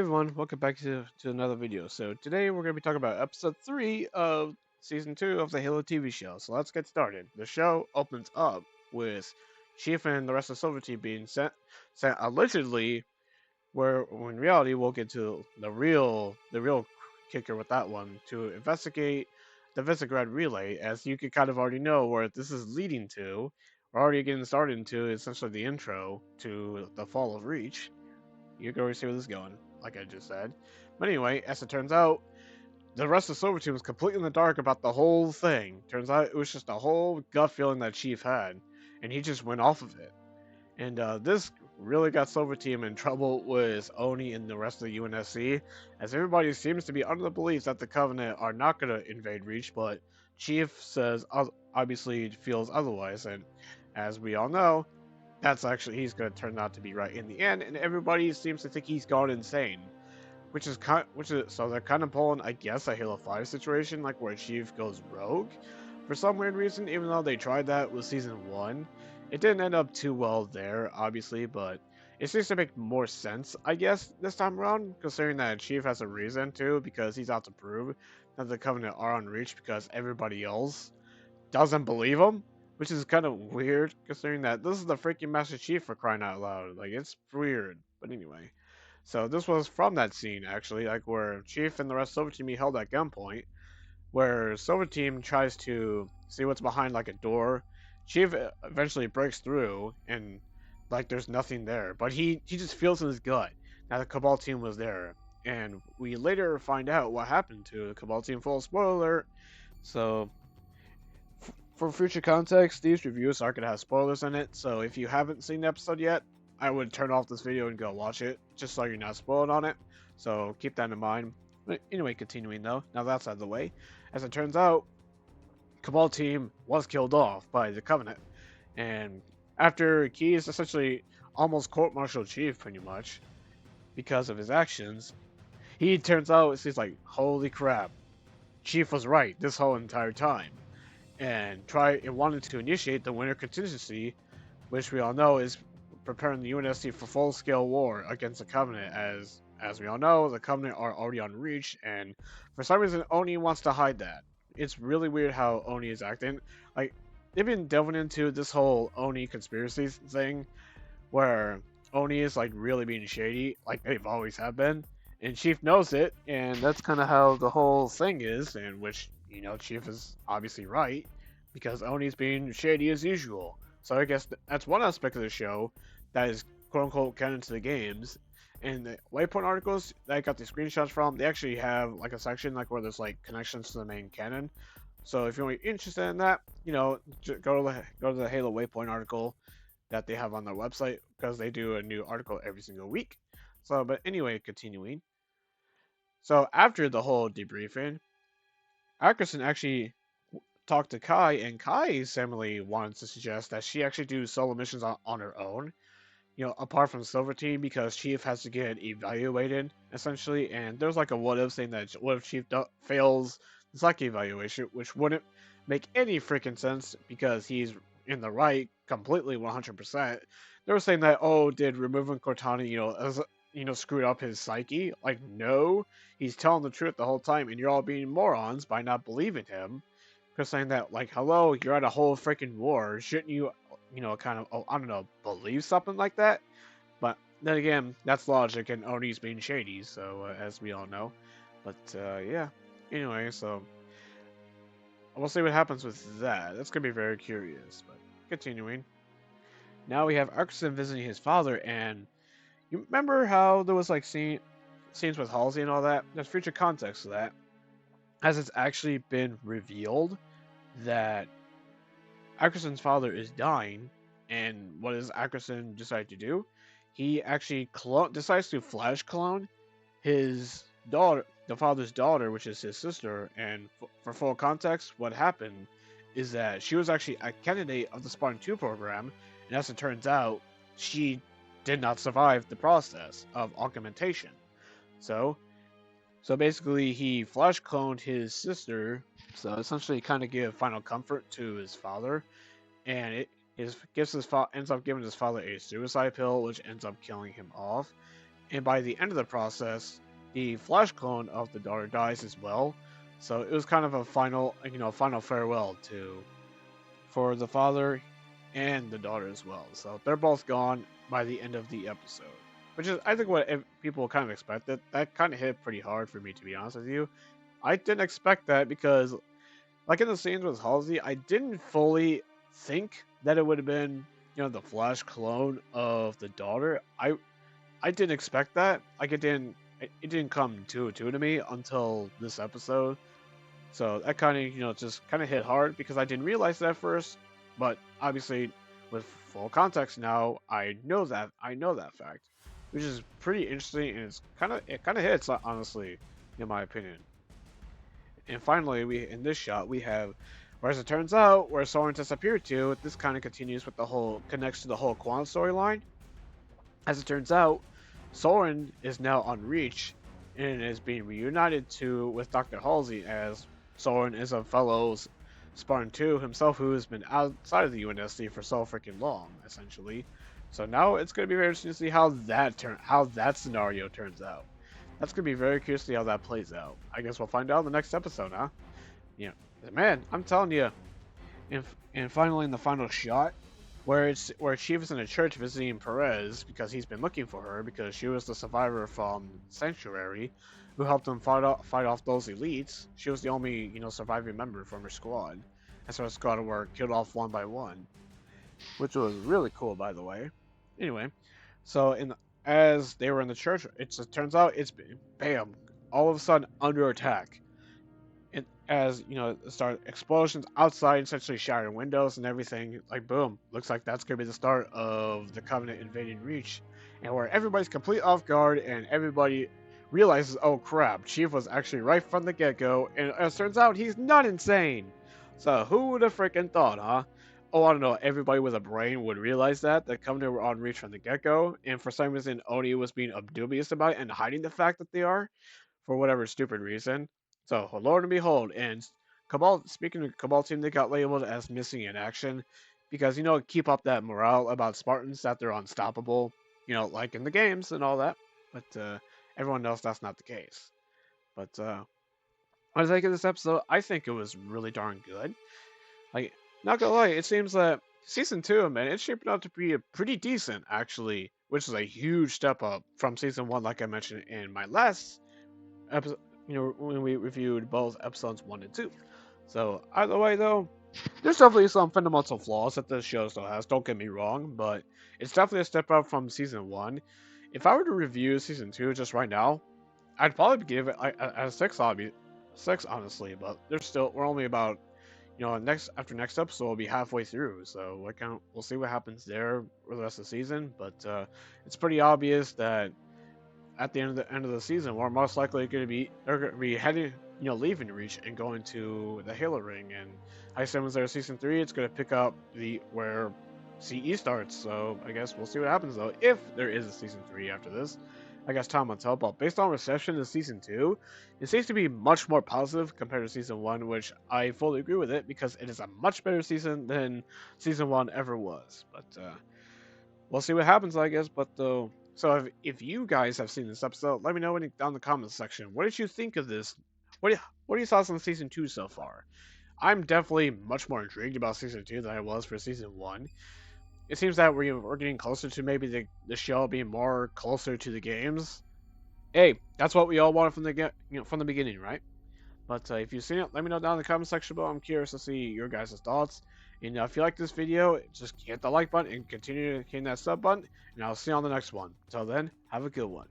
everyone, welcome back to another video. So today we're going to be talking about episode 3 of season 2 of the Halo TV show. So let's get started. The show opens up with Chief and the rest of the Silver Team being sent allegedly, where in reality we'll get to the real kicker with that one to investigate the Visegrad relay, as you could kind of already know where this is leading to. We're already getting started into essentially the intro to the fall of Reach. You can already see where this is going, like I just said. But anyway, as it turns out, the rest of the Silver Team was completely in the dark about the whole thing. Turns out it was just a whole gut feeling that Chief had, and he just went off of it. And this really got Silver Team in trouble with Oni and the rest of the UNSC, as everybody seems to be under the belief that the Covenant are not going to invade Reach, but Chief says obviously feels otherwise, and as we all know, that's actually he's going to turn out to be right in the end, and everybody seems to think he's gone insane, which is so they're kind of pulling, I guess, a Halo 5 situation, like where Chief goes rogue for some weird reason. Even though they tried that with season 1, it didn't end up too well there, obviously, but it seems to make more sense, I guess, this time around, considering that Chief has a reason to, because he's out to prove that the Covenant are on Reach because everybody else doesn't believe him, which is kind of weird considering that this is the freaking Master Chief, for crying out loud. Like, it's weird. But anyway, so this was from that scene actually, like where Chief and the rest of Silver Team be held at gunpoint, where Silver Team tries to see what's behind like a door. Chief eventually breaks through and like there's nothing there, but he just feels in his gut that the Cabal team was there. And we later find out what happened to the Cabal team. Full spoiler alert. So for future context, these reviews are going to have spoilers in it, so if you haven't seen the episode yet, I would turn off this video and go watch it, just so you're not spoiled on it. So keep that in mind. But anyway, continuing though, now that's out of the way. As it turns out, Cabal team was killed off by the Covenant, and after Keyes essentially almost court-martialed Chief pretty much because of his actions, he turns out he's like, holy crap, Chief was right this whole entire time, and wanted to initiate the winter contingency, which we all know is preparing the UNSC for full-scale war against the Covenant. As we all know, the Covenant are already on Reach, and for some reason Oni wants to hide that. It's really weird how Oni is acting. Like, they've been delving into this whole Oni conspiracy thing, where Oni is like really being shady, like they've always have been, and Chief knows it, and that's kind of how the whole thing is, and which, Chief is obviously right, because Oni's being shady as usual. So I guess that's one aspect of the show that is quote unquote canon to the games. And the Waypoint articles that I got the screenshots from, they actually have like a section like where there's like connections to the main canon. So if you're interested in that, go to the Halo Waypoint article that they have on their website, because they do a new article every single week. So, but anyway, continuing. So after the whole debriefing, Ackerson actually talked to Kai, and Kai similarly wanted to suggest that she actually do solo missions on her own, apart from Silver Team, because Chief has to get evaluated, essentially, and there's like a what if saying that what if Chief fails the psych evaluation, which wouldn't make any freaking sense because he's in the right completely 100%. They were saying that, oh, did removing Cortana, screwed up his psyche? Like, no, he's telling the truth the whole time, and you're all being morons by not believing him. Because saying that, like, hello, you're at a whole freaking war, shouldn't you, kind of, oh, I don't know, believe something like that? But then again, that's logic, and Oni's being shady, so, as we all know. But, yeah. Anyway, so, we'll see what happens with that. That's going to be very curious, but continuing. Now we have Arkerson visiting his father, and you remember how there was, like, scenes with Halsey and all that? There's future context to that, as it's actually been revealed that Ackerson's father is dying, and what does Ackerson decide to do? He actually decides to flash clone his daughter, the father's daughter, which is his sister. And for full context, what happened is that she was actually a candidate of the Spartan 2 program, and as it turns out, she did not survive the process of augmentation. So basically, he flash cloned his sister, so essentially kind of give final comfort to his father, and ends up giving his father a suicide pill, which ends up killing him off. and by the end of the process, the Flash clone of the daughter dies as well. So it was kind of a final farewell for the father and the daughter as well. So they're both gone by the end of the episode, which is I think what people kind of expected. That kind of hit pretty hard for me, to be honest with you. I didn't expect that because, like in the scenes with Halsey, I didn't fully think that it would have been the Flash clone of the daughter. I didn't expect that. Like it didn't come to me until this episode. So that kind of just kind of hit hard because I didn't realize that at first. But obviously, with full context now, I know that fact, which is pretty interesting, and it kind of hits honestly, in my opinion. And finally, we in this shot we have, where as it turns out, where Soren disappeared to. This kind of continues with the whole connects to the whole Quan storyline. As it turns out, Soren is now on Reach and is being reunited with Dr. Halsey, as Soren is a fellow Spartan 2 himself who has been outside of the UNSC for so freaking long, essentially. So now it's going to be very interesting to see how that scenario turns out. That's going to be very curious to see how that plays out. I guess we'll find out in the next episode, huh? Yeah, man, I'm telling you. And finally, in the final shot, where Chief is in a church visiting Perez because he's been looking for her because she was the survivor from Sanctuary, who helped him fight off those elites. She was the only surviving member from her squad, and so her squad were killed off one by one, which was really cool, by the way. Anyway, so as they were in the church, it turns out it's bam, all of a sudden under attack. And as start explosions outside, essentially shattering windows and everything. Like boom, looks like that's gonna be the start of the Covenant invading Reach, and where everybody's completely off guard and everybody realizes, oh crap, Chief was actually right from the get-go, and as turns out, he's not insane. So who would have freaking thought, huh? Oh, I don't know. Everybody with a brain would realize that the Covenant were on Reach from the get-go, and for some reason, Oni was being dubious about it and hiding the fact that they are, for whatever stupid reason. So, Lord and behold, and Cabal. Speaking of Cabal team, they got labeled as missing in action because keep up that morale about Spartans that they're unstoppable, like in the games and all that. But everyone knows that's not the case. But what I think of this episode, I think it was really darn good. Like, not gonna lie, it seems that season 2, man, it's shaping up to be a pretty decent actually, which is a huge step up from season 1, like I mentioned in my last episode. When we reviewed both episodes 1 and 2. So either way, though, there's definitely some fundamental flaws that this show still has. Don't get me wrong, but it's definitely a step up from season 1. If I were to review season 2 just right now, I'd probably give it a 6, honestly. But we're only about after next episode we'll be halfway through, so we'll see what happens there for the rest of the season. But it's pretty obvious that at the end of the season, we're most likely going to be heading, leaving Reach and going to the Halo Ring. And I assume as there's season 3, it's going to pick up where CE starts. So I guess we'll see what happens though, if there is a season 3 after this. I guess time will tell. But based on reception in season 2, it seems to be much more positive compared to season 1, which I fully agree with it because it is a much better season than season 1 ever was. But we'll see what happens, I guess. But though. So if you guys have seen this episode, let me know down in the comments section. What did you think of this? What are your thoughts on season 2 so far? I'm definitely much more intrigued about season 2 than I was for season 1. It seems that we're getting closer to maybe the show being more closer to the games. Hey, that's what we all wanted from the beginning, right? But if you've seen it, let me know down in the comment section below. I'm curious to see your guys' thoughts. And if you like this video, just hit the like button and continue to hit that sub button. And I'll see you on the next one. Until then, have a good one.